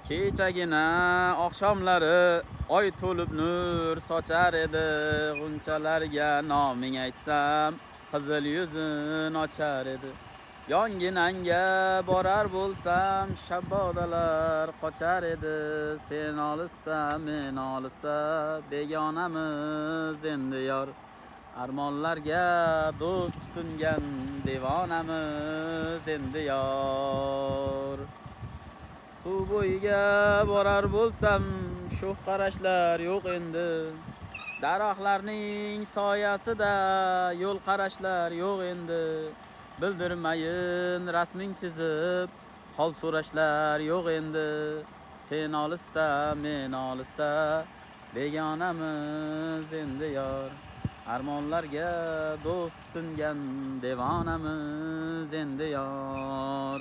Kechagina oqshomlari oy to'lib nur sochar edi. G'unchalarga noming aytsam, qizil yuzin ochar edi. Yonginangga borar bo'lsam, shabbodalar qochar edi. Sen olisda, men olisda, begonamiz endi yor. Armonlarga do'st tutingan devonamiz endi yor. Suv bo'yiga borar bo'lsam, sho'x qarashlar yo'q endi. Daraxtlarning soyasida yo'l qarashlar yo'q endi. Bildirmayin rasming chizib, hol so'rashlar yo'q endi. Sen olisda, men olisda, begonamiz endi yor. Armonlarga do'st tutingan devonamiz endi yor.